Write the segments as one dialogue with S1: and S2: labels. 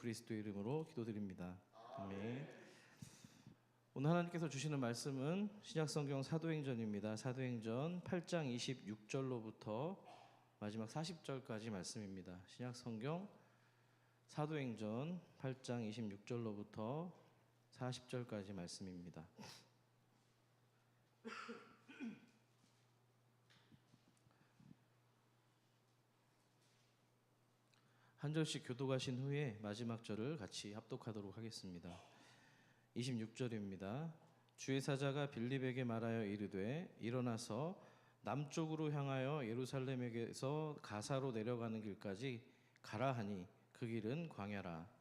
S1: 그리스도의 이름으로 기도드립니다. 아멘. 오늘 하나님께서 주시는 말씀은 신약성경 사도행전입니다. 사도행전 8장 26절로부터 마지막 40절까지 말씀입니다. 신약성경 사도행전 8장 26절로부터 40절까지 말씀입니다. 한 절씩 교독하신 후에 마지막 절을 같이 합독하도록 하겠습니다. 26절입니다. 주의 사자가 빌립에게 말하여 이르되 일어나서 남쪽으로 향하여 예루살렘에게서 가사로 내려가는 길까지 가라 하니 그 길은 광야라.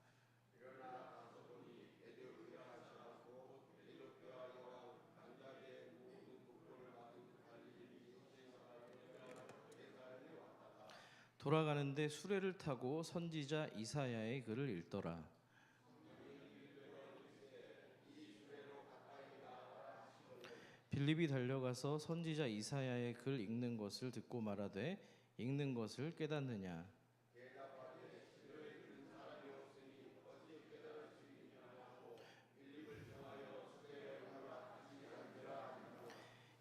S1: 돌아가는데 수레를 타고 선지자 이사야의 글을 읽더라. 빌립이 달려가서 선지자 이사야의 글 읽는 것을 듣고 말하되 읽는 것을 깨닫느냐.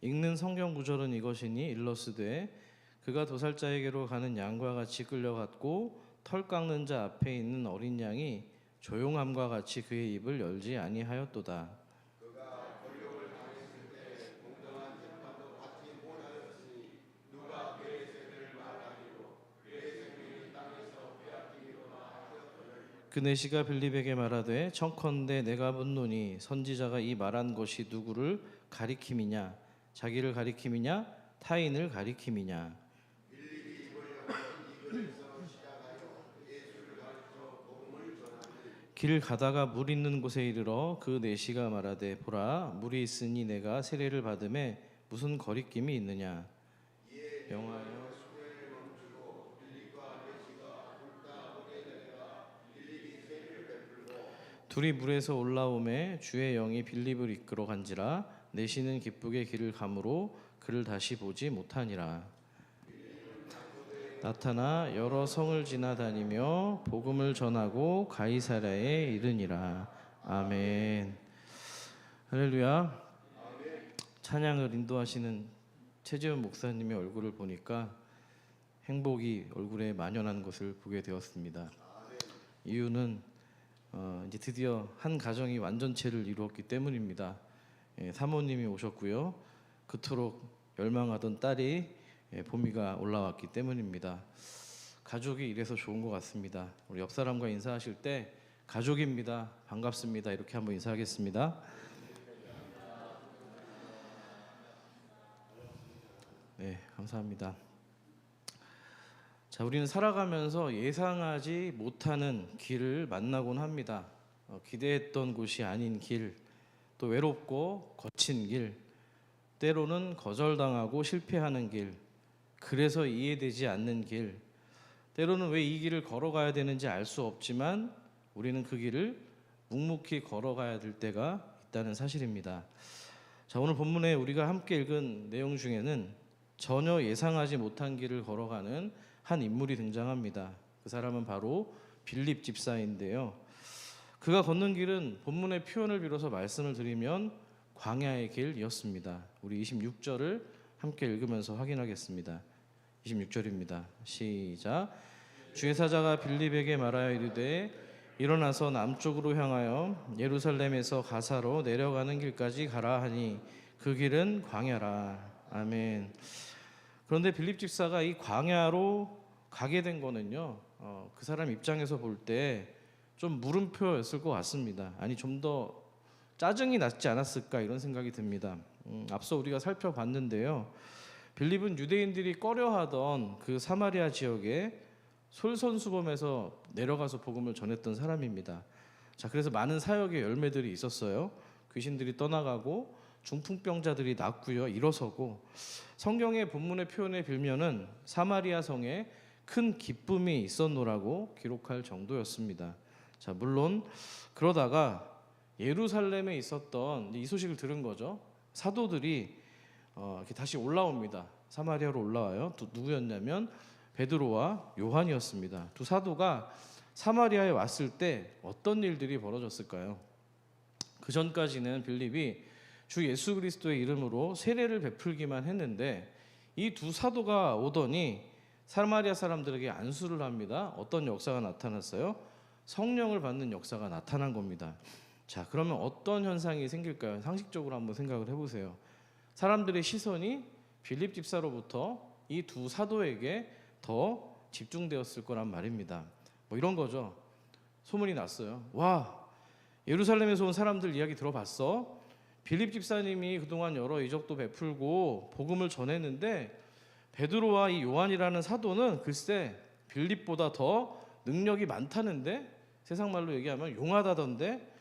S1: 읽는 성경 구절은 이것이니 일러스되 그가 도살자에게로 가는 양과 같이 끌려갔고 털 깎는 자 앞에 있는 어린 양이 조용함과 같이 그의 입을 열지 아니하였도다. 그 내시가 빌립에게 말하되 청컨대 내가 묻노니 선지자가 이 말한 것이 누구를 가리킴이냐 자기를 가리킴이냐 타인을 가리킴이냐. 길 가다가 물 있는 곳에 이르러 그 내시가 말하되 보라 물이 있으니 내가 세례를 받음에 무슨 거리낌이 있느냐. 영하여 둘이 물에서 올라오매 주의 영이 빌립을 이끌어 간지라 내시는 기쁘게 길을 가므로 그를 다시 보지 못하니라. 나타나 여러 성을 지나다니며 복음을 전하고 가이사랴에 이르니라. 아멘. 할렐루야. 찬양을 인도하시는 최재훈 목사님의 얼굴을 보니까 행복이 얼굴에 만연한 것을 보게 되었습니다. 이유는 이제 드디어 한 가정이 완전체를 이루었기 때문입니다. 사모님이 오셨고요. 그토록 열망하던 딸이 봄이가 올라왔기 때문입니다. 가족이 이래서 좋은 것 같습니다. 우리 옆 사람과 인사하실 때 가족입니다. 반갑습니다. 이렇게 한번 인사하겠습니다. 네, 감사합니다. 자, 우리는 살아가면서 예상하지 못하는 길을 만나곤 합니다. 기대했던 곳이 아닌 길, 또 외롭고 거친 길, 때로는 거절당하고 실패하는 길, 그래서 이해되지 않는 길, 때로는 왜 이 길을 걸어가야 되는지 알 수 없지만 우리는 그 길을 묵묵히 걸어가야 될 때가 있다는 사실입니다. 자, 오늘 본문에 우리가 함께 읽은 내용 중에는 전혀 예상하지 못한 길을 걸어가는 한 인물이 등장합니다. 그 사람은 바로 빌립 집사인데요. 그가 걷는 길은 본문의 표현을 빌어서 말씀을 드리면 광야의 길이었습니다. 우리 26절을 함께 읽으면서 확인하겠습니다. 26절입니다. 시작. 주의 사자가 빌립에게 말하여 이르되 일어나서 남쪽으로 향하여 예루살렘에서 가사로 내려가는 길까지 가라 하니 그 길은 광야라. 아멘. 그런데 빌립 집사가 이 광야로 가게 된 거는요, 그 사람 입장에서 볼 때 좀 물음표였을 것 같습니다. 아니 좀 더 짜증이 났지 않았을까 이런 생각이 듭니다. 앞서 우리가 살펴봤는데요, 빌립은 유대인들이 꺼려하던 그 사마리아 지역에 솔선수범해서 내려가서 복음을 전했던 사람입니다. 자, 그래서 많은 사역의 열매들이 있었어요. 귀신들이 떠나가고 중풍병자들이 낫고요, 일어서고, 성경의 본문의 표현에 빌면은 사마리아 성에 큰 기쁨이 있었노라고 기록할 정도였습니다. 자, 물론 그러다가 예루살렘에 있었던 이 소식을 들은 거죠. 사도들이 이렇게 다시 올라옵니다. 사마리아로 올라와요. 또 누구였냐면 베드로와 요한이었습니다. 두 사도가 사마리아에 왔을 때 어떤 일들이 벌어졌을까요? 그 전까지는 빌립이 주 예수 그리스도의 이름으로 세례를 베풀기만 했는데 이 두 사도가 오더니 사마리아 사람들에게 안수를 합니다. 어떤 역사가 나타났어요? 성령을 받는 역사가 나타난 겁니다. 자, 그러면 어떤 현상이 생길까요? 상식적으로 한번 생각을 해보세요. 사람들의 시선이 빌립 집사로부터 이 두 사도에게 더 집중되었을 거란 말입니다. 뭐 이런 거죠. 소문이 났어요. 와, 예루살렘에서 온 사람들 이야기 들어봤어? 빌립 집사님이 그동안 여러 이적도 베풀고 복음을 전했는데 베드로와 이 요한이라는 사도는 글쎄 빌립보다 더 능력이 많다는데, 세상 말로 얘기하면 용하다던데,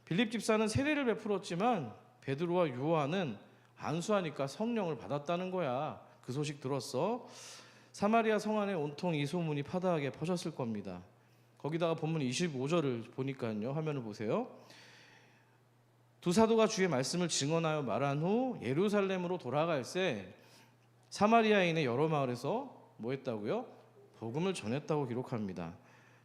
S1: 빌립 집사는 세례를 베풀었지만 베드로와 요한은 안수하니까 성령을 받았다는 거야. 그 소식 들었어? 사마리아 성 안에 온통 이 소문이 파다하게 퍼졌을 겁니다. 거기다가 본문 25절을 보니까요, 화면을 보세요. 두 사도가 주의 말씀을 증언하여 말한 후 예루살렘으로 돌아갈새 사마리아인의 여러 마을에서 뭐 했다고요? 복음을 전했다고 기록합니다.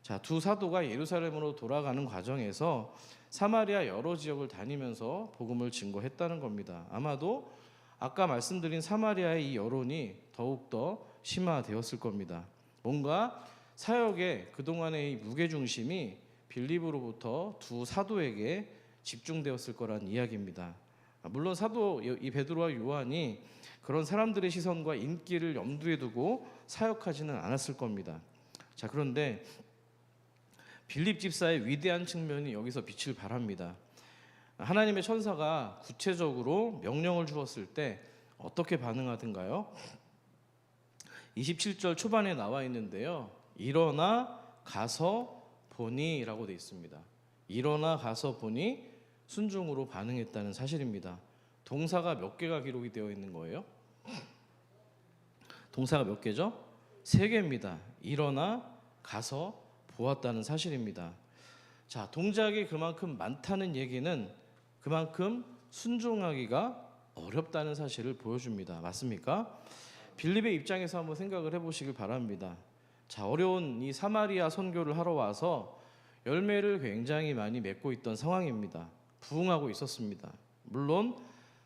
S1: 자, 두 사도가 예루살렘으로 돌아가는 과정에서 사마리아 여러 지역을 다니면서 복음을 증거했다는 겁니다. 아마도 아까 말씀드린 사마리아의 이 여론이 더욱더 심화되었을 겁니다. 뭔가 사역의 그동안의 이 무게중심이 빌립으로부터 두 사도에게 집중되었을 거란 이야기입니다. 물론 사도 이 베드로와 요한이 그런 사람들의 시선과 인기를 염두에 두고 사역하지는 않았을 겁니다. 자, 그런데 빌립 집사의 위대한 측면이 여기서 빛을 발합니다. 하나님의 천사가 구체적으로 명령을 주었을 때 어떻게 반응하던가요? 27절 초반에 나와 있는데요. 일어나 가서 보니 라고 되어 있습니다. 일어나 가서 보니 순종으로 반응했다는 사실입니다. 동사가 몇 개가 기록이 되어 있는 거예요? 동사가 몇 개죠? 3개입니다. 일어나 가서 보았다는 사실입니다. 자, 동작이 그만큼 많다는 얘기는 그만큼 순종하기가 어렵다는 사실을 보여줍니다. 맞습니까? 빌립의 입장에서 한번 생각을 해보시길 바랍니다. 자, 어려운 이 사마리아 선교를 하러 와서 열매를 굉장히 많이 맺고 있던 상황입니다. 부흥하고 있었습니다. 물론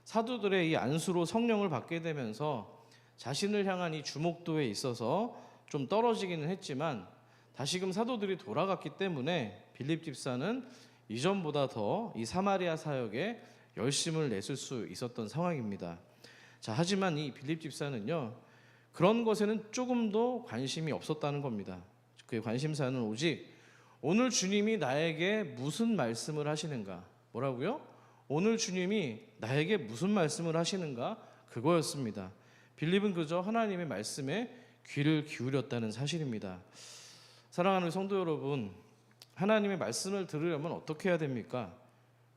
S1: 사도들의 이 안수로 성령을 받게 되면서 자신을 향한 이 주목도에 있어서 좀 떨어지기는 했지만 다시금 사도들이 돌아갔기 때문에 빌립 집사는 이전보다 더 이 사마리아 사역에 열심을 냈을 수 있었던 상황입니다. 자, 하지만 이 빌립 집사는요, 그런 것에는 조금도 관심이 없었다는 겁니다. 그의 관심사는 오직 오늘 주님이 나에게 무슨 말씀을 하시는가. 뭐라고요? 오늘 주님이 나에게 무슨 말씀을 하시는가, 그거였습니다. 빌립은 그저 하나님의 말씀에 귀를 기울였다는 사실입니다. 사랑하는 성도 여러분, 하나님의 말씀을 들으려면 어떻게 해야 됩니까?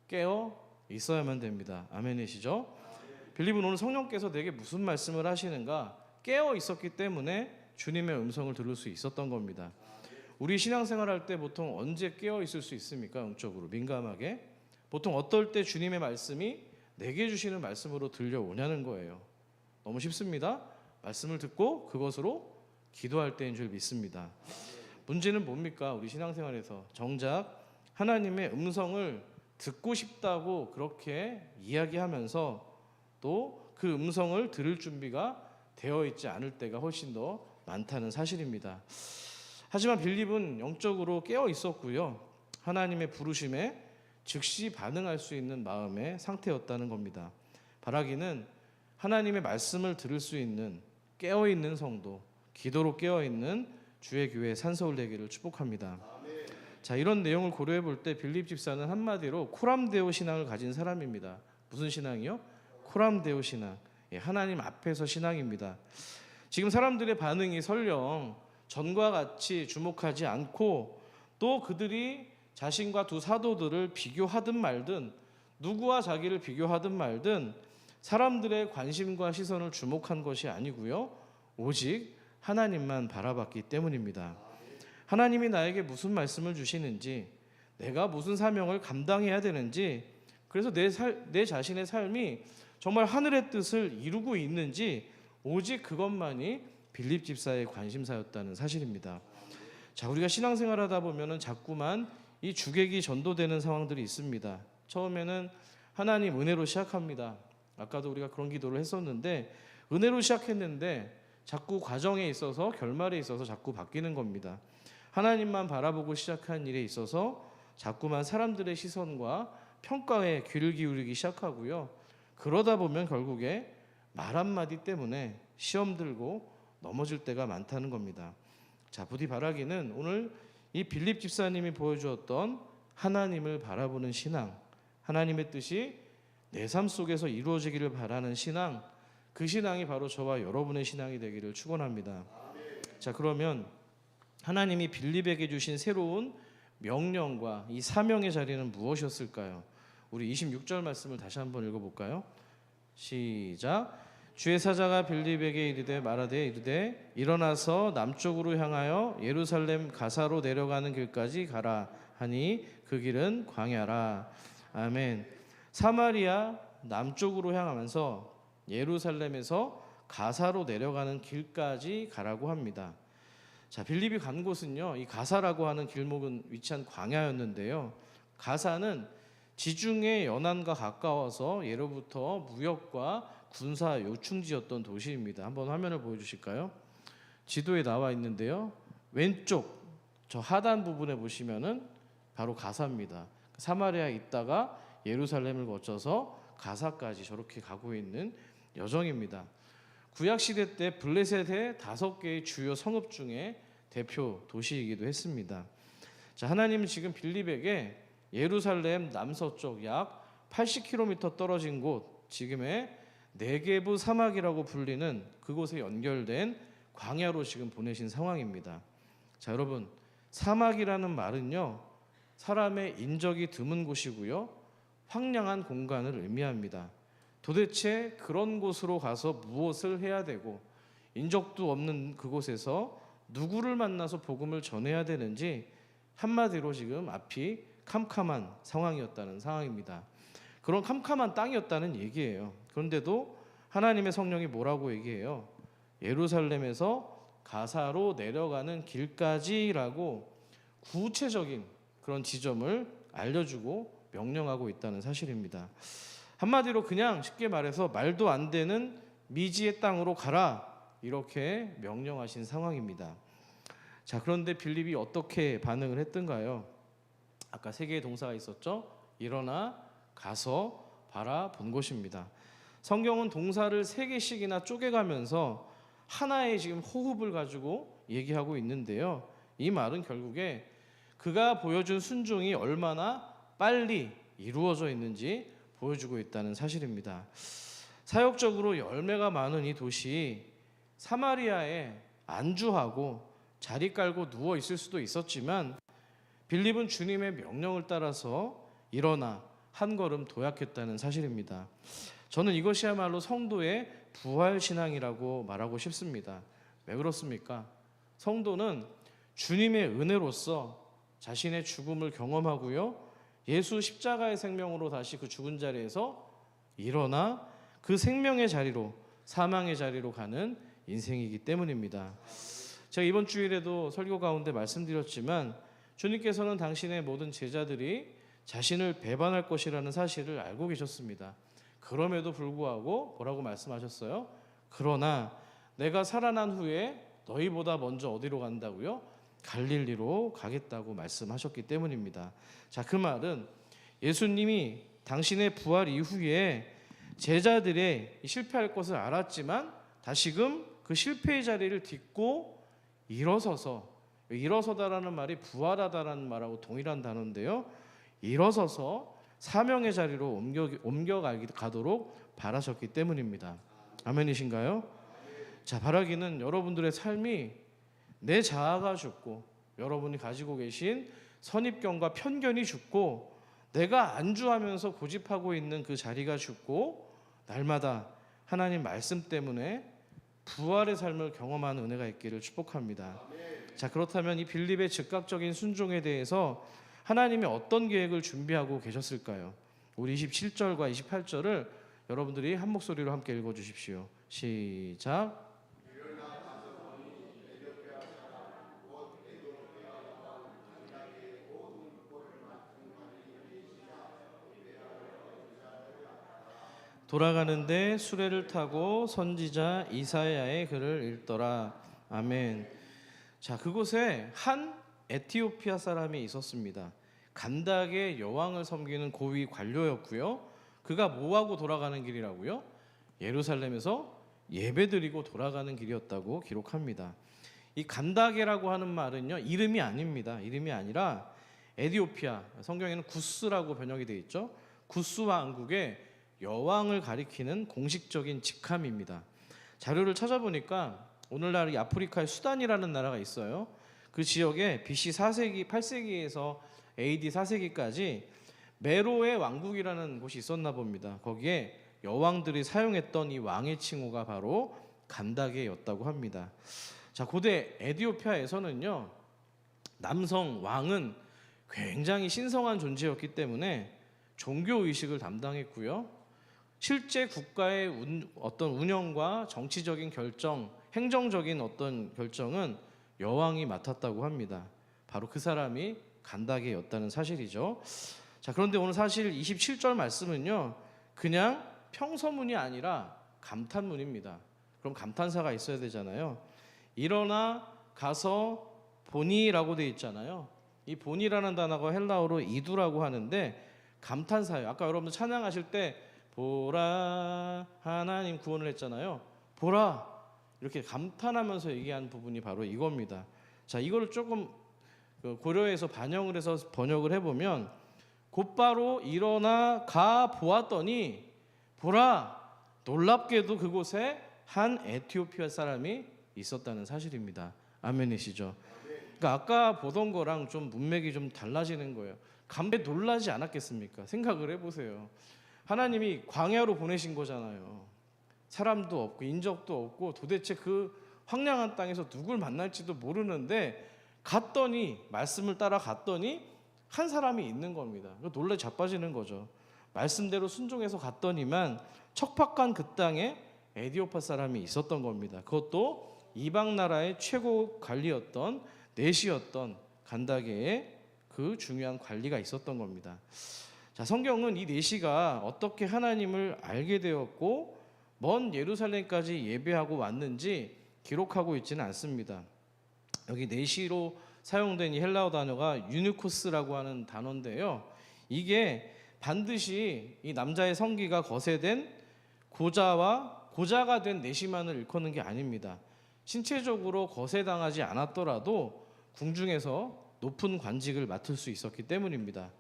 S1: 깨어 있어야만 됩니다. 아멘이시죠? 빌립은 오늘 성령께서 내게 무슨 말씀을 하시는가 깨어 있었기 때문에 주님의 음성을 들을 수 있었던 겁니다. 우리 신앙생활 할 때 보통 언제 깨어 있을 수 있습니까? 영적으로 민감하게. 보통 어떨 때 주님의 말씀이 내게 주시는 말씀으로 들려오냐는 거예요. 너무 쉽습니다. 말씀을 듣고 그것으로 기도할 때인 줄 믿습니다. 문제는 뭡니까? 우리 신앙생활에서 정작 하나님의 음성을 듣고 싶다고 그렇게 이야기하면서 또 그 음성을 들을 준비가 되어 있지 않을 때가 훨씬 더 많다는 사실입니다. 하지만 빌립은 영적으로 깨어 있었고요. 하나님의 부르심에 즉시 반응할 수 있는 마음의 상태였다는 겁니다. 바라기는 하나님의 말씀을 들을 수 있는 깨어 있는 성도, 기도로 깨어 있는 주의 교회 산서울 되기를 축복합니다. 자, 이런 내용을 고려해 볼 때 빌립 집사는 한마디로 코람데오 신앙을 가진 사람입니다. 무슨 신앙이요? 코람데오 신앙. 하나님 앞에서 신앙입니다. 지금 사람들의 반응이 설령 전과 같이 주목하지 않고 또 그들이 자신과 두 사도들을 비교하든 말든 누구와 자기를 비교하든 말든 사람들의 관심과 시선을 주목한 것이 아니고요. 오직 하나님만 바라봤기 때문입니다. 하나님이 나에게 무슨 말씀을 주시는지, 내가 무슨 사명을 감당해야 되는지, 그래서 내 자신의 삶이 정말 하늘의 뜻을 이루고 있는지 오직 그것만이 빌립 집사의 관심사였다는 사실입니다. 자, 우리가 신앙생활하다 보면은 자꾸만 이 주객이 전도되는 상황들이 있습니다. 처음에는 하나님 은혜로 시작합니다. 아까도 우리가 그런 기도를 했었는데 은혜로 시작했는데 자꾸 과정에 있어서 결말에 있어서 자꾸 바뀌는 겁니다. 하나님만 바라보고 시작한 일에 있어서 자꾸만 사람들의 시선과 평가에 귀를 기울이기 시작하고요. 그러다 보면 결국에 말 한마디 때문에 시험 들고 넘어질 때가 많다는 겁니다. 자, 부디 바라기는 오늘 이 빌립 집사님이 보여주었던 하나님을 바라보는 신앙, 하나님의 뜻이 내 삶 속에서 이루어지기를 바라는 신앙, 그 신앙이 바로 저와 여러분의 신앙이 되기를 축원합니다. 자, 그러면 하나님이 빌립에게 주신 새로운 명령과 이 사명의 자리는 무엇이었을까요? 우리 26절 말씀을 다시 한번 읽어볼까요? 시작. 주의 사자가 빌립에게 이르되 말하되 이르되 일어나서 남쪽으로 향하여 예루살렘 가사로 내려가는 길까지 가라 하니 그 길은 광야라. 아멘. 사마리아 남쪽으로 향하면서 예루살렘에서 가사로 내려가는 길까지 가라고 합니다. 자, 빌립이 간 곳은요, 이 가사라고 하는 길목은 위치한 광야였는데요. 가사는 지중해 연안과 가까워서 예로부터 무역과 군사 요충지였던 도시입니다. 한번 화면을 보여주실까요? 지도에 나와 있는데요. 왼쪽 저 하단 부분에 보시면은 바로 가사입니다. 사마리아에 있다가 예루살렘을 거쳐서 가사까지 저렇게 가고 있는 여정입니다. 구약 시대 때 블레셋의 5개의 주요 성읍 중에 대표 도시이기도 했습니다. 자, 하나님은 지금 빌립에게 예루살렘 남서쪽 약 80km 떨어진 곳, 지금의 네게부 사막이라고 불리는 그곳에 연결된 광야로 지금 보내신 상황입니다. 자, 여러분, 사막이라는 말은요, 사람의 인적이 드문 곳이고요, 황량한 공간을 의미합니다. 도대체 그런 곳으로 가서 무엇을 해야 되고 인적도 없는 그곳에서 누구를 만나서 복음을 전해야 되는지 한마디로 지금 앞이 캄캄한 상황이었다는 상황입니다. 그런 캄캄한 땅이었다는 얘기예요. 그런데도 하나님의 성령이 뭐라고 얘기해요? 예루살렘에서 가사로 내려가는 길까지라고 구체적인 그런 지점을 알려주고 명령하고 있다는 사실입니다. 한마디로 그냥 쉽게 말해서 말도 안 되는 미지의 땅으로 가라, 이렇게 명령하신 상황입니다. 자, 그런데 빌립이 어떻게 반응을 했던가요? 아까 3개의 동사가 있었죠. 일어나, 가서, 바라본 것입니다. 성경은 동사를 3개씩이나 쪼개가면서 하나의 지금 호흡을 가지고 얘기하고 있는데요. 이 말은 결국에 그가 보여준 순종이 얼마나 빨리 이루어져 있는지 보여주고 있다는 사실입니다. 사역적으로 열매가 많은 이 도시 사마리아에 안주하고 자리 깔고 누워 있을 수도 있었지만 빌립은 주님의 명령을 따라서 일어나 한 걸음 도약했다는 사실입니다. 저는 이것이야말로 성도의 부활 신앙이라고 말하고 싶습니다. 왜 그렇습니까? 성도는 주님의 은혜로서 자신의 죽음을 경험하고요, 예수 십자가의 생명으로 다시 그 죽은 자리에서 일어나 그 생명의 자리로, 사망의 자리로 가는 인생이기 때문입니다. 제가 이번 주일에도 설교 가운데 말씀드렸지만 주님께서는 당신의 모든 제자들이 자신을 배반할 것이라는 사실을 알고 계셨습니다. 그럼에도 불구하고 뭐라고 말씀하셨어요? 그러나 내가 살아난 후에 너희보다 먼저 어디로 간다고요? 갈릴리로 가겠다고 말씀하셨기 때문입니다. 자, 그 말은 예수님이 당신의 부활 이후에 제자들의 실패할 것을 알았지만 다시금 그 실패의 자리를 딛고 일어서서, 일어서다라는 말이 부활하다라는 말하고 동일한 단어인데요, 일어서서 사명의 자리로 옮겨가도록 바라셨기 때문입니다. 아멘이신가요? 자, 바라기는 여러분들의 삶이 내 자아가 죽고 여러분이 가지고 계신 선입견과 편견이 죽고 내가 안주하면서 고집하고 있는 그 자리가 죽고 날마다 하나님 말씀 때문에 부활의 삶을 경험하는 은혜가 있기를 축복합니다. 자, 그렇다면 이 빌립의 즉각적인 순종에 대해서 하나님이 어떤 계획을 준비하고 계셨을까요? 우리 27절과 28절을 여러분들이 한 목소리로 함께 읽어주십시오. 시작. 돌아가는데 수레를 타고 선지자 이사야의 글을 읽더라. 아멘. 자, 그곳에 한 에티오피아 사람이 있었습니다. 간닥의 여왕을 섬기는 고위 관료였고요. 그가 뭐하고 돌아가는 길이라고요? 예루살렘에서 예배드리고 돌아가는 길이었다고 기록합니다. 이 간다게라고 하는 말은요, 이름이 아닙니다. 이름이 아니라 에티오피아, 성경에는 구스라고 번역이 되어 있죠. 구스 왕국의 여왕을 가리키는 공식적인 직함입니다. 자료를 찾아보니까 오늘날 이 아프리카의 수단이라는 나라가 있어요. 그 지역에 BC 4세기, 8세기에서 AD 4세기까지 메로의 왕국이라는 곳이 있었나 봅니다. 거기에 여왕들이 사용했던 이 왕의 칭호가 바로 간다게였다고 합니다. 자, 고대 에티오피아에서는요, 남성 왕은 굉장히 신성한 존재였기 때문에 종교 의식을 담당했고요. 실제 국가의 어떤 운영과 정치적인 결정, 행정적인 어떤 결정은 여왕이 맡았다고 합니다. 바로 그 사람이 간다게였다는 사실이죠. 자, 그런데 오늘 사실 27절 말씀은요, 그냥 평서문이 아니라 감탄문입니다. 그럼 감탄사가 있어야 되잖아요. 일어나 가서 보니라고 되어 있잖아요. 이 보니라는 단어가 헬라어로 이두라고 하는데 감탄사예요. 아까 여러분들 찬양하실 때 보라 하나님 구원을 했잖아요. 보라 이렇게 감탄하면서 얘기한 부분이 바로 이겁니다. 자, 이거를 조금 고려해서 반영을 해서 번역을 해보면 곧바로 일어나 가 보았더니 보라 놀랍게도 그곳에 한 에티오피아 사람이 있었다는 사실입니다. 아멘이시죠? 그러니까 아까 보던 거랑 좀 문맥이 좀 달라지는 거예요. 감에 놀라지 않았겠습니까? 생각을 해보세요. 하나님이 광야로 보내신 거잖아요. 사람도 없고 인적도 없고 도대체 그 황량한 땅에서 누굴 만날지도 모르는데 갔더니 말씀을 따라 갔더니 한 사람이 있는 겁니다. 놀라 자빠지는 거죠. 말씀대로 순종해서 갔더니만 척박한 그 땅에 에티오피아 사람이 있었던 겁니다. 그것도 이방 나라의 최고 관리였던 내시였던 간다게의 그 중요한 관리가 있었던 겁니다. 자, 성경은 이 내시가 어떻게 하나님을 알게 되었고 먼 예루살렘까지 예배하고 왔는지 기록하고 있지는 않습니다. 여기 내시로 사용된 이 헬라어 단어가 유니코스라고 하는 단어인데요. 이게 반드시 이 남자의 성기가 거세된 고자가 된 내시만을 일컫는 게 아닙니다. 신체적으로 거세당하지 않았더라도 궁중에서 높은 관직을 맡을 수 있었기 때문입니다.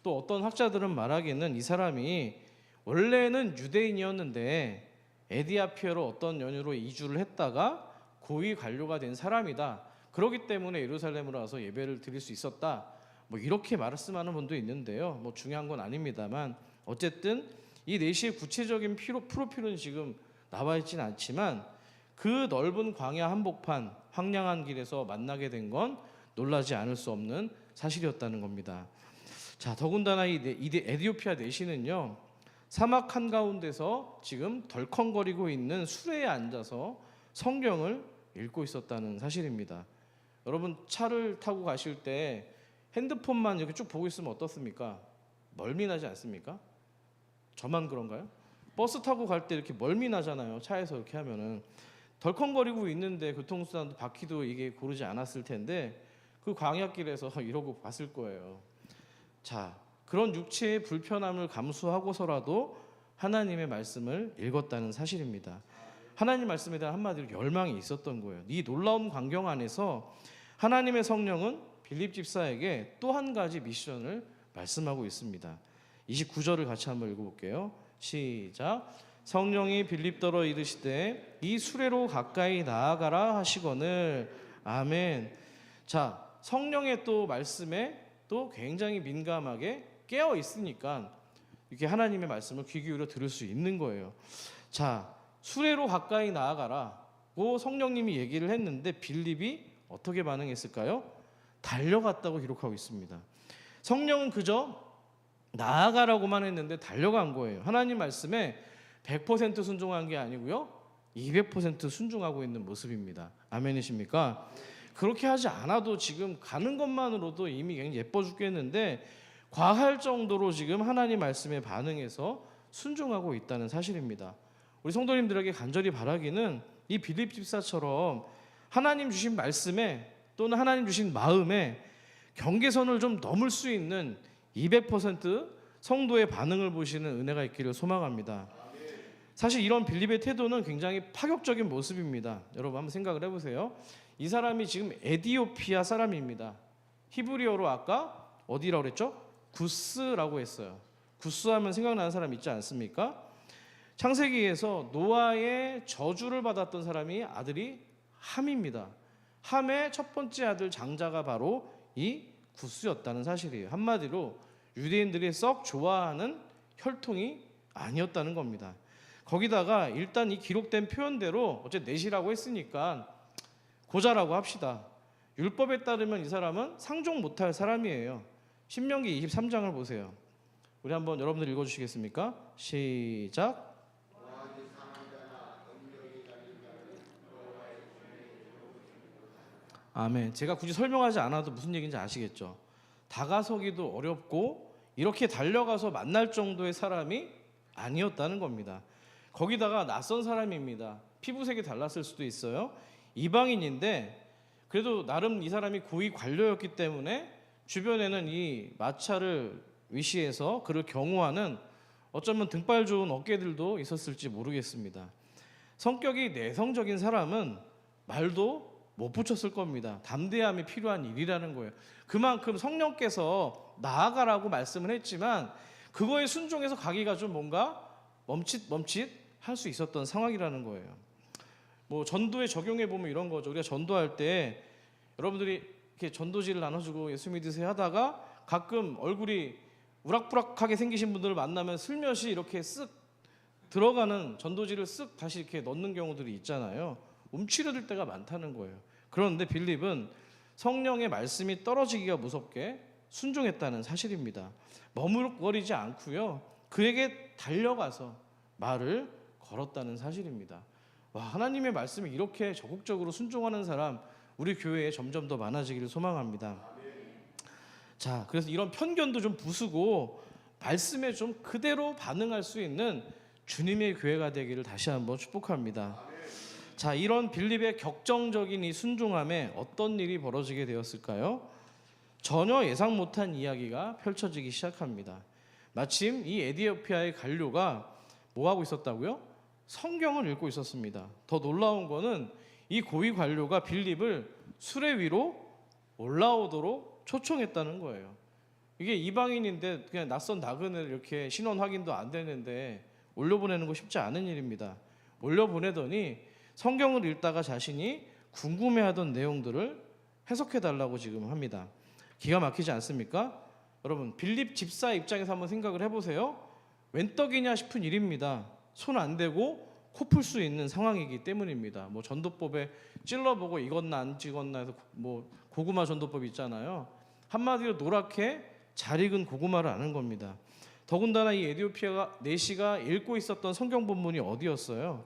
S1: 또 어떤 학자들은 말하기는 이 사람이 원래는 유대인이었는데 에티오피아로 어떤 연유로 이주를 했다가 고위 관료가 된 사람이다. 그렇기 때문에 예루살렘으로 와서 예배를 드릴 수 있었다. 뭐 이렇게 말씀하는 분도 있는데요. 뭐 중요한 건 아닙니다만 어쨌든 이 내시의 구체적인 프로필은 지금 나와 있지는 않지만 그 넓은 광야 한복판 황량한 길에서 만나게 된 건 놀라지 않을 수 없는 사실이었다는 겁니다. 자, 더군다나 이 에티오피아 내시는요, 사막 한가운데서 지금 덜컹거리고 있는 수레에 앉아서 성경을 읽고 있었다는 사실입니다. 여러분 차를 타고 가실 때 핸드폰만 이렇게 쭉 보고 있으면 어떻습니까? 멀미나지 않습니까? 저만 그런가요? 버스 타고 갈 때 이렇게 멀미나잖아요. 차에서 이렇게 하면은 덜컹거리고 있는데 교통수단도 바퀴도 이게 고르지 않았을 텐데 그 광야길에서 이러고 봤을 거예요. 자, 그런 육체의 불편함을 감수하고서라도 하나님의 말씀을 읽었다는 사실입니다. 하나님 말씀에 대한 한마디로 열망이 있었던 거예요. 이 놀라운 광경 안에서 하나님의 성령은 빌립 집사에게 또 한 가지 미션을 말씀하고 있습니다. 29절을 같이 한번 읽어볼게요. 시작. 성령이 빌립더러 이르시되 이 수레로 가까이 나아가라 하시거늘. 아멘. 자, 성령의 또 말씀에 또 굉장히 민감하게 깨어 있으니까 이렇게 하나님의 말씀을 귀 기울여 들을 수 있는 거예요. 자, 수레로 가까이 나아가라고 성령님이 얘기를 했는데 빌립이 어떻게 반응했을까요? 달려갔다고 기록하고 있습니다. 성령은 그저 나아가라고만 했는데 달려간 거예요. 하나님 말씀에 100% 순종한 게 아니고요, 200% 순종하고 있는 모습입니다. 아멘이십니까? 그렇게 하지 않아도 지금 가는 것만으로도 이미 굉장히 예뻐 죽겠는데 과할 정도로 지금 하나님 말씀에 반응해서 순종하고 있다는 사실입니다. 우리 성도님들에게 간절히 바라기는 이 빌립 집사처럼 하나님 주신 말씀에 또는 하나님 주신 마음에 경계선을 좀 넘을 수 있는 200% 성도의 반응을 보시는 은혜가 있기를 소망합니다. 사실 이런 빌립의 태도는 굉장히 파격적인 모습입니다. 여러분 한번 생각을 해보세요. 이 사람이 지금 에디오피아 사람입니다. 히브리어로 아까 어디라고 그랬죠? 구스라고 했어요. 구스하면 생각나는 사람 있지 않습니까? 창세기에서 노아의 저주를 받았던 사람이 아들이 함입니다. 함의 첫 번째 아들 장자가 바로 이 구스였다는 사실이에요. 한마디로 유대인들이 썩 좋아하는 혈통이 아니었다는 겁니다. 거기다가 일단 이 기록된 표현대로 어쨌든 넷이라고 했으니까 고자라고 합시다. 율법에 따르면 이 사람은 상종 못할 사람이에요. 신명기 23장을 보세요. 우리 한번 여러분들 읽어주시겠습니까? 시작. 아멘. 제가 굳이 설명하지 않아도 무슨 얘기인지 아시겠죠? 다가서기도 어렵고 이렇게 달려가서 만날 정도의 사람이 아니었다는 겁니다. 거기다가 낯선 사람입니다. 피부색이 달랐을 수도 있어요. 이방인인데 그래도 나름 이 사람이 고위 관료였기 때문에 주변에는 이 마차를 위시해서 그를 경호하는 어쩌면 등발 좋은 어깨들도 있었을지 모르겠습니다. 성격이 내성적인 사람은 말도 못 붙였을 겁니다. 담대함이 필요한 일이라는 거예요. 그만큼 성령께서 나아가라고 말씀을 했지만 그거에 순종해서 가기가 좀 뭔가 멈칫 할 수 있었던 상황이라는 거예요. 뭐 전도에 적용해 보면 이런 거죠. 우리가 전도할 때 여러분들이 이렇게 전도지를 나눠주고 예수 믿으세요 하다가 가끔 얼굴이 우락부락하게 생기신 분들을 만나면 슬며시 이렇게 쓱 들어가는 전도지를 쓱 다시 이렇게 넣는 경우들이 있잖아요. 움츠러들 때가 많다는 거예요. 그런데 빌립은 성령의 말씀이 떨어지기가 무섭게 순종했다는 사실입니다. 머뭇거리지 않고요. 그에게 달려가서 말을 걸었다는 사실입니다. 와, 하나님의 말씀에 이렇게 적극적으로 순종하는 사람 우리 교회에 점점 더 많아지기를 소망합니다. 자, 그래서 이런 편견도 좀 부수고 말씀에 좀 그대로 반응할 수 있는 주님의 교회가 되기를 다시 한번 축복합니다. 자, 이런 빌립의 격정적인 이 순종함에 어떤 일이 벌어지게 되었을까요? 전혀 예상 못한 이야기가 펼쳐지기 시작합니다. 마침 이 에디오피아의 관료가 뭐 하고 있었다고요? 성경을 읽고 있었습니다. 더 놀라운 거는 이 고위 관료가 빌립을 수레 위로 올라오도록 초청했다는 거예요. 이게 이방인인데 그냥 낯선 나그네를 이렇게 신원 확인도 안 되는데 올려보내는 거 쉽지 않은 일입니다. 올려보내더니 성경을 읽다가 자신이 궁금해하던 내용들을 해석해달라고 지금 합니다. 기가 막히지 않습니까? 여러분 빌립 집사 입장에서 한번 생각을 해보세요. 웬 떡이냐 싶은 일입니다. 손 안 대고 코 풀 수 있는 상황이기 때문입니다. 뭐 전도법에 찔러보고 익었나 안 익었나 해서 뭐 고구마 전도법 있잖아요. 한마디로 노랗게 잘 익은 고구마를 아는 겁니다. 더군다나 이 에디오피아가 내시가 읽고 있었던 성경 본문이 어디였어요?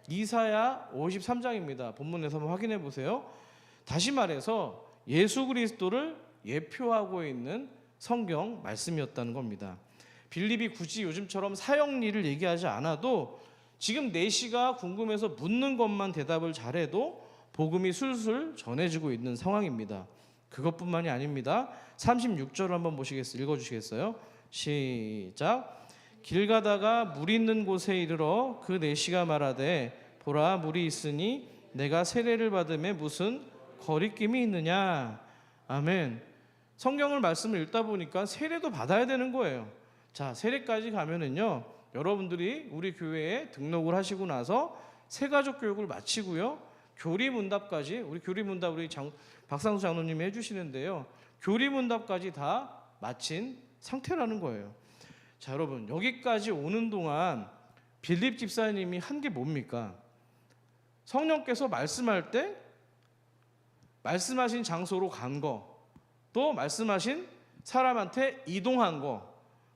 S1: 이사야 53장입니다. 본문에서 한번 확인해 보세요. 다시 말해서 예수 그리스도를 예표하고 있는 성경 말씀이었다는 겁니다. 빌립이 굳이 요즘처럼 사형리를 얘기하지 않아도 지금 내시가 궁금해서 묻는 것만 대답을 잘해도 복음이 술술 전해지고 있는 상황입니다. 그것뿐만이 아닙니다. 36절을 한번 읽어주시겠어요? 시작. 길 가다가 물 있는 곳에 이르러 그 내시가 말하되 보라 물이 있으니 내가 세례를 받음에 무슨 거리낌이 있느냐. 아멘. 성경을 말씀을 읽다 보니까 세례도 받아야 되는 거예요. 자, 세례까지 가면은요, 여러분들이 우리 교회에 등록을 하시고 나서 새가족 교육을 마치고요, 교리문답까지 우리 교리문답 우리 박상수 장로님이 해주시는데요, 교리문답까지 다 마친 상태라는 거예요. 자, 여러분 여기까지 오는 동안 빌립 집사님이 한 게 뭡니까? 성령께서 말씀할 때 말씀하신 장소로 간 거, 또 말씀하신 사람한테 이동한 거,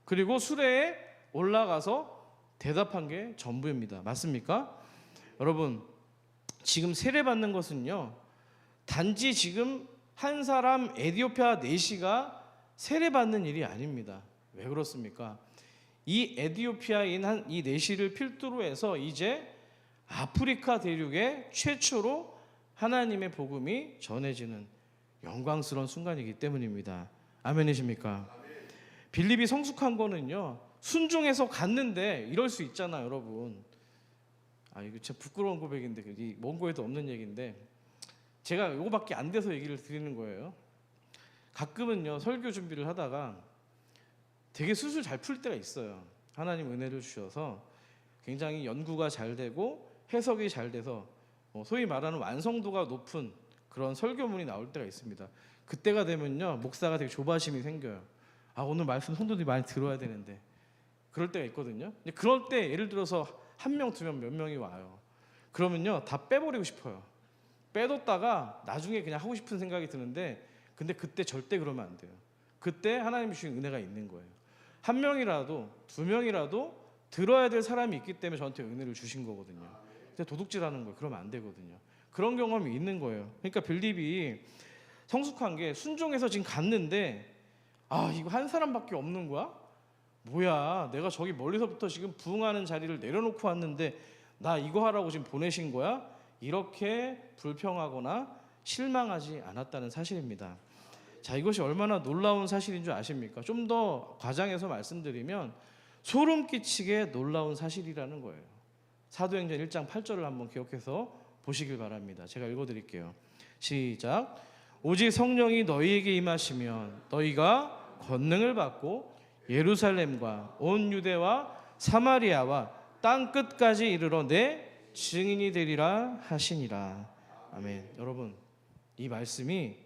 S1: 그리고 수레에 올라가서 대답한 게 전부입니다. 맞습니까? 여러분 지금 세례받는 것은요, 단지 지금 한 사람 에디오피아 내시가 세례받는 일이 아닙니다. 왜 그렇습니까? 이 에디오피아인 이 내시를 필두로 해서 이제 아프리카 대륙에 최초로 하나님의 복음이 전해지는 영광스러운 순간이기 때문입니다. 아멘이십니까? 빌립이 성숙한 거는요, 순종해서 갔는데 이럴 수 있잖아요, 여러분. 이거 진짜 부끄러운 고백인데, 이 원고에도 없는 얘기인데 제가 이거밖에 안 돼서 얘기를 드리는 거예요. 가끔은요, 설교 준비를 하다가 되게 술술 잘 풀 때가 있어요. 하나님 은혜를 주셔서 굉장히 연구가 잘 되고 해석이 잘 돼서 소위 말하는 완성도가 높은 그런 설교문이 나올 때가 있습니다. 그때가 되면요, 목사가 되게 조바심이 생겨요. 오늘 말씀 성도들이 많이 들어야 되는데, 그럴 때가 있거든요. 근데 그럴 때 예를 들어서 한 명, 두 명, 몇 명이 와요. 그러면요, 다 빼버리고 싶어요. 빼뒀다가 나중에 그냥 하고 싶은 생각이 드는데, 근데 그때 절대 그러면 안 돼요. 그때 하나님이 주신 은혜가 있는 거예요. 한 명이라도 두 명이라도 들어야 될 사람이 있기 때문에 저한테 은혜를 주신 거거든요. 근데 도둑질하는 거예요. 그러면 안 되거든요. 그런 경험이 있는 거예요. 그러니까 빌립이 성숙한 게 순종해서 지금 갔는데 이거 한 사람밖에 없는 거야? 뭐야, 내가 저기 멀리서부터 지금 부흥하는 자리를 내려놓고 왔는데 나 이거 하라고 지금 보내신 거야? 이렇게 불평하거나 실망하지 않았다는 사실입니다. 자, 이것이 얼마나 놀라운 사실인 줄 아십니까? 좀 더 과장해서 말씀드리면 소름 끼치게 놀라운 사실이라는 거예요. 사도행전 1장 8절을 한번 기억해서 보시길 바랍니다. 제가 읽어드릴게요. 시작. 오직 성령이 너희에게 임하시면 너희가 권능을 받고 예루살렘과 온 유대와 사마리아와 땅 끝까지 이르러 내 증인이 되리라 하시니라. 아멘. 여러분, 이 말씀이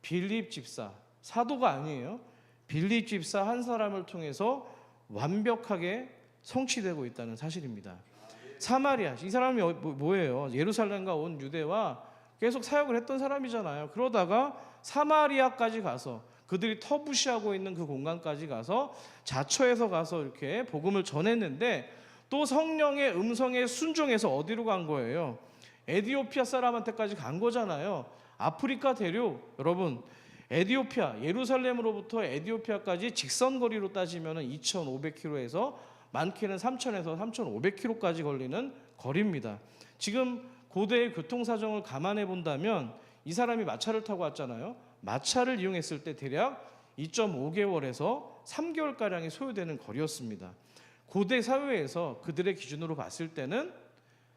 S1: 빌립 집사, 사도가 아니에요. 빌립 집사 한 사람을 통해서 완벽하게 성취되고 있다는 사실입니다. 사마리아, 이 사람이 뭐예요? 예루살렘과 온 유대와 계속 사역을 했던 사람이잖아요. 그러다가 사마리아까지 가서 그들이 터부시하고 있는 그 공간까지 가서 자처해서 가서 이렇게 복음을 전했는데, 또 성령의 음성에 순종해서 어디로 간 거예요? 에디오피아 사람한테까지 간 거잖아요. 아프리카 대륙, 여러분, 에디오피아, 예루살렘으로부터 에디오피아까지 직선거리로 따지면 2,500km에서 많게는 3,000에서 3,500km까지 걸리는 거리입니다. 지금 고대의 교통사정을 감안해 본다면 이 사람이 마차를 타고 왔잖아요. 마차를 이용했을 때 대략 2.5개월에서 3개월가량이 소요되는 거리였습니다. 고대 사회에서 그들의 기준으로 봤을 때는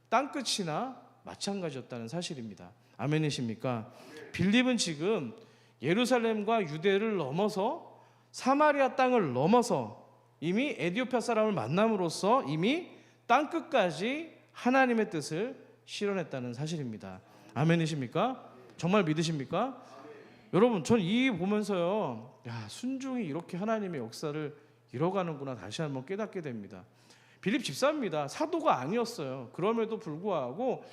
S1: 땅끝이나 마찬가지였다는 사실입니다. 아멘이십니까? 빌립은 지금 예루살렘과 유대를 넘어서 사마리아 땅을 넘어서 이미 에디오피아 사람을 만남으로써 이미 땅끝까지 하나님의 뜻을 실현했다는 사실입니다. 아멘이십니까? 정말 믿으십니까? 여러분, 전 이 보면서요, 순종이 이렇게 하나님의 역사를 이뤄가는구나 다시 한번 깨닫게 됩니다. 빌립 집사입니다. 사도가 아니었어요. 그럼에도 불구하고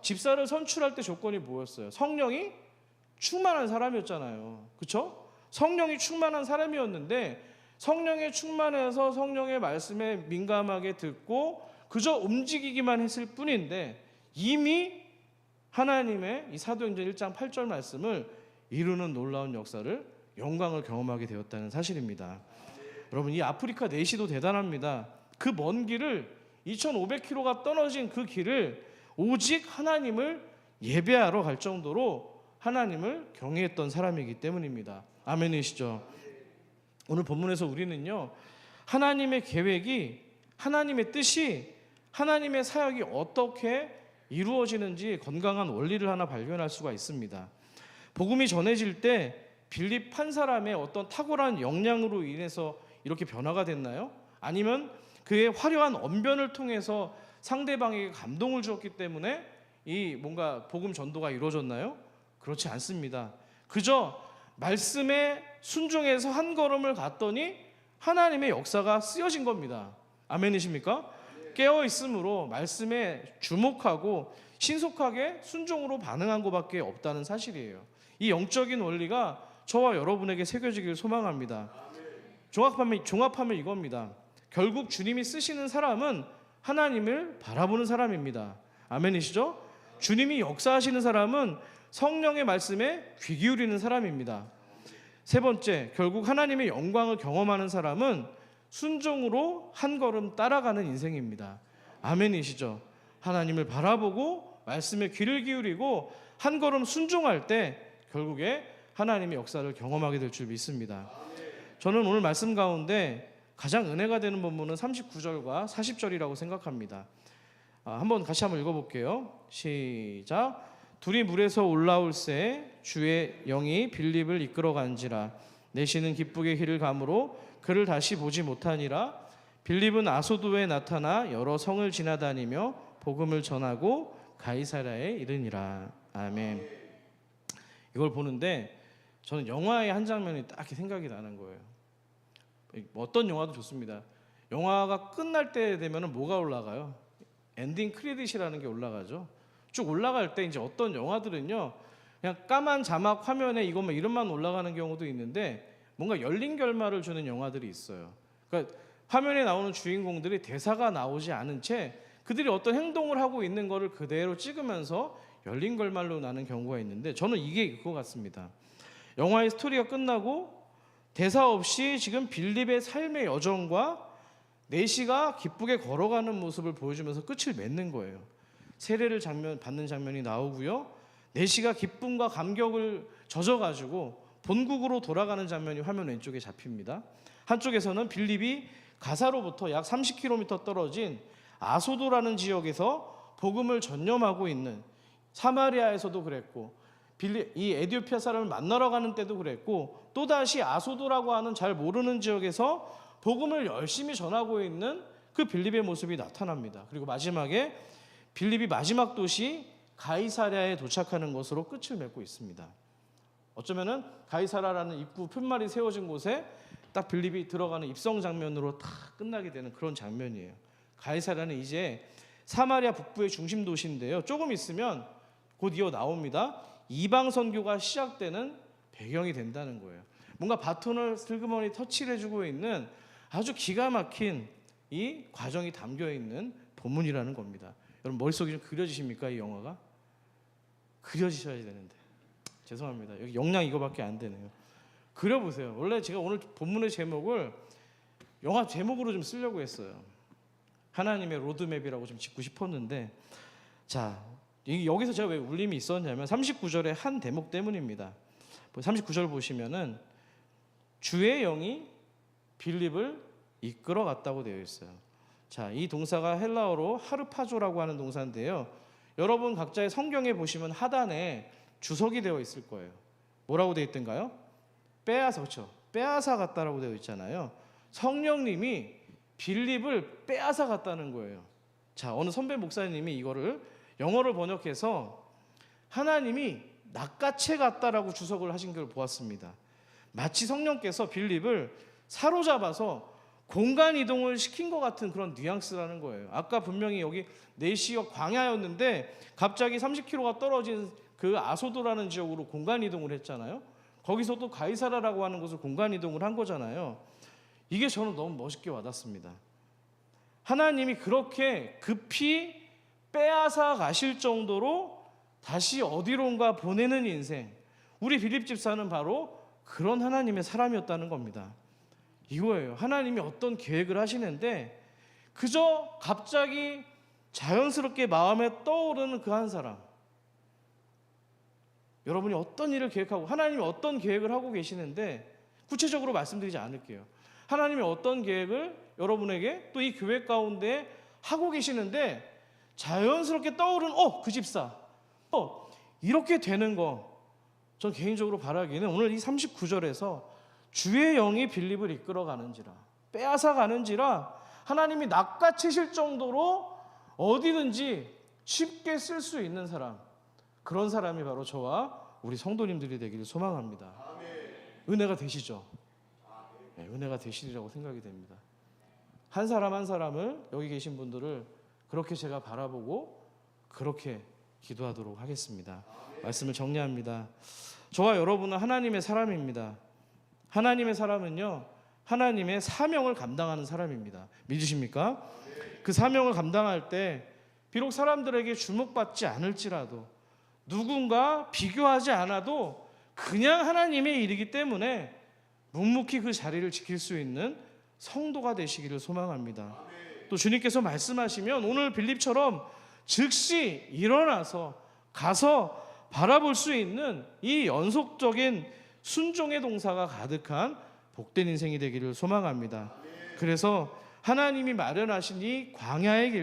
S1: 집사를 선출할 때 조건이 뭐였어요? 성령이 충만한 사람이었잖아요. 그렇죠? 성령이 충만한 사람이었는데 성령에 충만해서 성령의 말씀에 민감하게 듣고 그저 움직이기만 했을 뿐인데 이미 하나님의 이 사도행전 1장 8절 말씀을 이루는 놀라운 역사를, 영광을 경험하게 되었다는 사실입니다. 여러분, 이 아프리카 내시도 대단합니다. 그 먼 길을 2,500km가 떨어진 그 길을 오직 하나님을 예배하러 갈 정도로 하나님을 경외했던 사람이기 때문입니다. 아멘이시죠? 오늘 본문에서 우리는요, 하나님의 계획이, 하나님의 뜻이, 하나님의 사역이 어떻게 이루어지는지 건강한 원리를 하나 발견할 수가 있습니다. 복음이 전해질 때 빌립 한 사람의 어떤 탁월한 역량으로 인해서 이렇게 변화가 됐나요? 아니면 그의 화려한 언변을 통해서 상대방에게 감동을 주었기 때문에 이 뭔가 복음 전도가 이루어졌나요? 그렇지 않습니다. 그저 말씀에 순종해서 한 걸음을 갔더니 하나님의 역사가 쓰여진 겁니다. 아멘이십니까? 깨어 있으므로 말씀에 주목하고 신속하게 순종으로 반응한 것밖에 없다는 사실이에요. 이 영적인 원리가 저와 여러분에게 새겨지길 소망합니다. 종합하면 이겁니다. 결국 주님이 쓰시는 사람은 하나님을 바라보는 사람입니다. 아멘이시죠? 주님이 역사하시는 사람은 성령의 말씀에 귀 기울이는 사람입니다. 세 번째, 결국 하나님의 영광을 경험하는 사람은 순종으로 한 걸음 따라가는 인생입니다. 아멘이시죠? 하나님을 바라보고 말씀에 귀를 기울이고 한 걸음 순종할 때 결국에 하나님의 역사를 경험하게 될 줄 믿습니다. 저는 오늘 말씀 가운데 가장 은혜가 되는 본문은 39절과 40절이라고 생각합니다. 한번 같이 한번 읽어볼게요. 시작. 둘이 물에서 올라올새 주의 영이 빌립을 이끌어간지라. 내시는 기쁘게 길을 가므로 그를 다시 보지 못하니라. 빌립은 아소도에 나타나 여러 성을 지나다니며 복음을 전하고 가이사랴에 이르니라. 아멘. 이걸 보는데 저는 영화의 한 장면이 딱 생각이 나는 거예요. 어떤 영화도 좋습니다. 영화가 끝날 때 되면 뭐가 올라가요? 엔딩 크레딧이라는 게 올라가죠. 쭉 올라갈 때 이제 어떤 영화들은요, 그냥 까만 자막 화면에 이것만 이름만 올라가는 경우도 있는데 뭔가 열린 결말을 주는 영화들이 있어요. 그러니까 화면에 나오는 주인공들이 대사가 나오지 않은 채 그들이 어떤 행동을 하고 있는 거를 그대로 찍으면서 열린 결말로 나는 경우가 있는데 저는 이게 그거 같습니다. 영화의 스토리가 끝나고 대사 없이 지금 빌립의 삶의 여정과 내시가 기쁘게 걸어가는 모습을 보여주면서 끝을 맺는 거예요. 세례를 받는 장면이 나오고요. 내시가 기쁨과 감격을 젖어가지고 본국으로 돌아가는 장면이 화면 왼쪽에 잡힙니다. 한쪽에서는 빌립이 가사로부터 약 30km 떨어진 아소도라는 지역에서 복음을 전념하고 있는, 사마리아에서도 그랬고 이 에티오피아 사람을 만나러 가는 때도 그랬고 또다시 아소도라고 하는 잘 모르는 지역에서 복음을 열심히 전하고 있는 그 빌립의 모습이 나타납니다. 그리고 마지막에 빌립이 마지막 도시 가이사랴에 도착하는 것으로 끝을 맺고 있습니다. 어쩌면은 가이사랴라는 입구 푯말이 세워진 곳에 딱 빌립이 들어가는 입성 장면으로 다 끝나게 되는 그런 장면이에요. 가이사랴는 이제 사마리아 북부의 중심 도시인데요. 조금 있으면 곧 이어 나옵니다. 이방 선교가 시작되는 배경이 된다는 거예요. 뭔가 바톤을 슬그머니 터치를 해주고 있는 아주 기가 막힌 이 과정이 담겨 있는 본문이라는 겁니다. 여러분 머릿속에 좀 그려지십니까? 이 영화가? 그려지셔야 되는데 죄송합니다. 여기 용량 이거밖에 안 되네요. 그려보세요. 원래 제가 오늘 본문의 제목을 영화 제목으로 좀 쓰려고 했어요. 하나님의 로드맵이라고 좀 짓고 싶었는데, 자 여기서 제가 왜 울림이 있었냐면 39절의 한 대목 때문입니다. 39절 보시면은 주의 영이 빌립을 이끌어 갔다고 되어 있어요. 자, 이 동사가 헬라어로 하르파조라고 하는 동사인데요. 여러분 각자의 성경에 보시면 하단에 주석이 되어 있을 거예요. 뭐라고 되어 있던가요? 빼앗아, 그렇죠? 빼앗아 갔다라고 되어 있잖아요. 성령님이 빌립을 빼앗아 갔다는 거예요. 자, 어느 선배 목사님이 이거를 영어를 번역해서 하나님이 낚아채 갔다라고 주석을 하신 걸 보았습니다. 마치 성령께서 빌립을 사로잡아서 공간 이동을 시킨 것 같은 그런 뉘앙스라는 거예요. 아까 분명히 여기 내시역 광야였는데 갑자기 30km가 떨어진 그 아소도라는 지역으로 공간 이동을 했잖아요. 거기서 또 가이사라라고 하는 곳을 공간 이동을 한 거잖아요. 이게 저는 너무 멋있게 와닿습니다. 하나님이 그렇게 급히 빼앗아 가실 정도로 다시 어디론가 보내는 인생, 우리 빌립 집사는 바로 그런 하나님의 사람이었다는 겁니다. 이거예요. 하나님이 어떤 계획을 하시는데 그저 갑자기 자연스럽게 마음에 떠오르는 그 한 사람, 여러분이 어떤 일을 계획하고 하나님이 어떤 계획을 하고 계시는데 구체적으로 말씀드리지 않을게요. 하나님이 어떤 계획을 여러분에게 또 이 교회 가운데 하고 계시는데 자연스럽게 떠오르는 그 집사 이렇게 되는 거, 전 개인적으로 바라기는 오늘 이 39절에서 주의 영이 빌립을 이끌어 가는지라, 빼앗아 가는지라, 하나님이 낚아채실 정도로 어디든지 쉽게 쓸 수 있는 사람, 그런 사람이 바로 저와 우리 성도님들이 되기를 소망합니다. 은혜가 되시죠? 네, 은혜가 되시리라고 생각이 됩니다. 한 사람 한 사람을, 여기 계신 분들을 그렇게 제가 바라보고 그렇게 기도하도록 하겠습니다. 말씀을 정리합니다. 저와 여러분은 하나님의 사람입니다. 하나님의 사람은요, 하나님의 사명을 감당하는 사람입니다. 믿으십니까? 그 사명을 감당할 때 비록 사람들에게 주목받지 않을지라도, 누군가 비교하지 않아도 그냥 하나님의 일이기 때문에 묵묵히 그 자리를 지킬 수 있는 성도가 되시기를 소망합니다. 또 주님께서 말씀하시면 오늘 빌립처럼 즉시 일어나서 가서 바라볼 수 있는 이 연속적인 순종의 동사가 가득한 복된 인생이 되기를 소망합니다. 그래서 하나님이 마련하신 이 광야의 길